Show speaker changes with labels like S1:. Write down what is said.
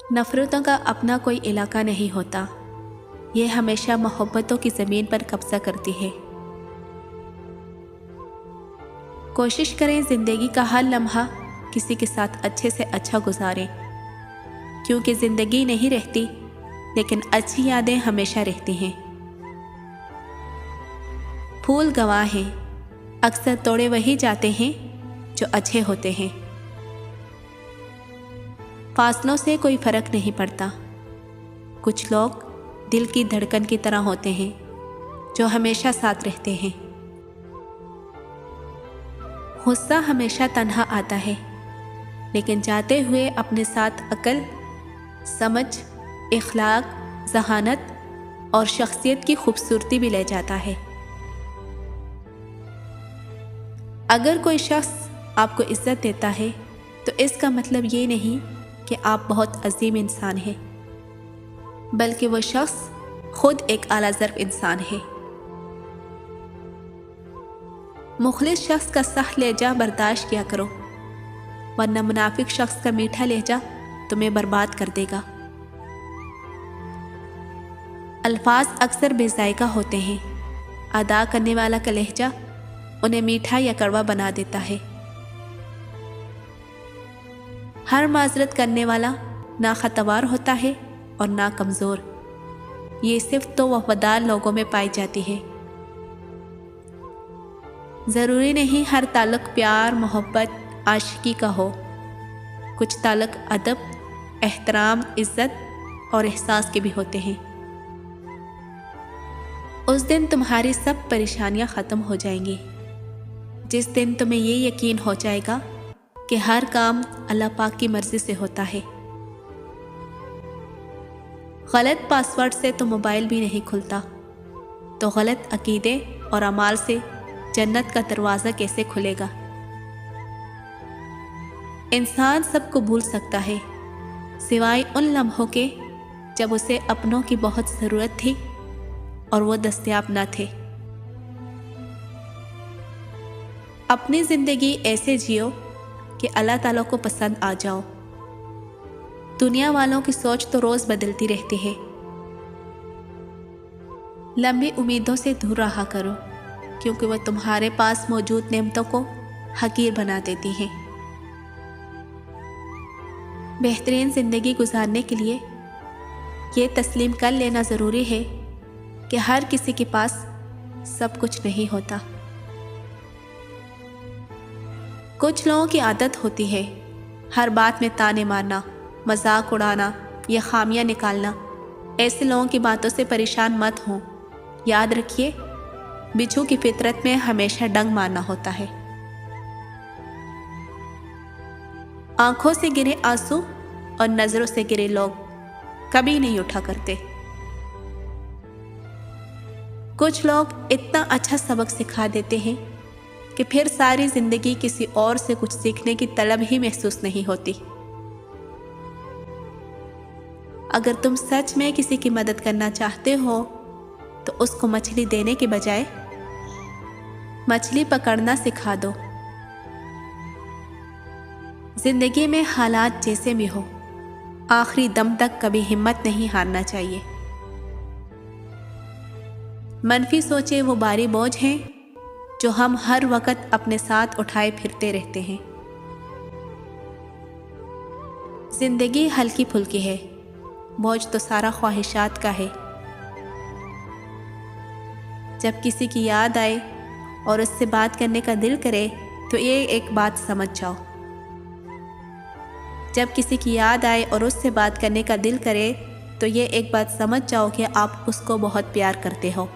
S1: नफ़रतों का अपना कोई इलाका नहीं होता, ये हमेशा मोहब्बतों की ज़मीन पर कब्ज़ा करती है। कोशिश करें ज़िंदगी का हर लम्हा किसी के साथ अच्छे से अच्छा गुजारें, क्योंकि ज़िंदगी नहीं रहती लेकिन अच्छी यादें हमेशा रहती हैं। फूल गवाह हैं, अक्सर तोड़े वही जाते हैं जो अच्छे होते हैं। फासलों से कोई फ़र्क नहीं पड़ता, कुछ लोग दिल की धड़कन की तरह होते हैं जो हमेशा साथ रहते हैं। गुस्सा हमेशा तन्हा आता है, लेकिन जाते हुए अपने साथ अक्ल, समझ, इखलाक, ज़हानत और शख्सियत की खूबसूरती भी ले जाता है। अगर कोई शख्स आपको इज़्ज़त देता है तो इसका मतलब ये नहीं कि आप बहुत अजीम इंसान हैं, बल्कि वो शख्स खुद एक आला ज़र्फ़ इंसान है। मुखलिस शख्स का सख्त लहजा बर्दाश्त किया करो, वरना मुनाफिक शख्स का मीठा लहजा तुम्हें बर्बाद कर देगा। अल्फाज अक्सर बेज़ायका होते हैं, अदा करने वाला का लहजा उन्हें मीठा या कड़वा बना देता है। हर माजरत करने वाला ना ख़तवार होता है और ना कमज़ोर, ये सिर्फ तो वफ़ादार लोगों में पाई जाती है। ज़रूरी नहीं हर ताल्लुक़ प्यार, मोहब्बत, आशिकी का हो। कुछ ताल्लुक़ अदब, एहतराम, इज़्ज़त और एहसास के भी होते हैं। उस दिन तुम्हारी सब परेशानियां ख़त्म हो जाएंगी, जिस दिन तुम्हें ये यकीन हो जाएगा कि हर काम अल्लाह पाक की मर्ज़ी से होता है। गलत पासवर्ड से तो मोबाइल भी नहीं खुलता, तो गलत अकीदे और अमाल से जन्नत का दरवाज़ा कैसे खुलेगा। इंसान सबको भूल सकता है, सिवाय उन लम्हों के जब उसे अपनों की बहुत ज़रूरत थी और वो दस्तयाब न थे। अपनी ज़िंदगी ऐसे जियो कि अल्लाह ताला को पसंद आ जाओ। दुनिया वालों की सोच तो रोज़ बदलती रहती है। लंबी उम्मीदों से दूर रहा करो, क्योंकि वह तुम्हारे पास मौजूद नेमतों को हकीर बना देती हैं। बेहतरीन ज़िंदगी गुजारने के लिए ये तस्लीम कर लेना ज़रूरी है कि हर किसी के पास सब कुछ नहीं होता। कुछ लोगों की आदत होती है हर बात में ताने मारना, मजाक उड़ाना या खामियां निकालना। ऐसे लोगों की बातों से परेशान मत हो। याद रखिए, बिच्छू की फितरत में हमेशा डंक मारना होता है। आंखों से गिरे आंसू और नजरों से गिरे लोग कभी नहीं उठा करते। कुछ लोग इतना अच्छा सबक सिखा देते हैं कि फिर सारी जिंदगी किसी और से कुछ सीखने की तलब ही महसूस नहीं होती। अगर तुम सच में किसी की मदद करना चाहते हो तो उसको मछली देने के बजाय मछली पकड़ना सिखा दो। जिंदगी में हालात जैसे भी हो, आखिरी दम तक कभी हिम्मत नहीं हारना चाहिए। मनफी सोचे वो भारी बोझ हैं जो हम हर वक्त अपने साथ उठाए फिरते रहते हैं। जिंदगी हल्की फुल्की है, बोझ तो सारा ख्वाहिशात का है। जब किसी की याद आए और उससे बात करने का दिल करे तो ये एक बात समझ जाओ। जब किसी की याद आए और उससे बात करने का दिल करे तो ये एक बात समझ जाओ कि आप उसको बहुत प्यार करते हो।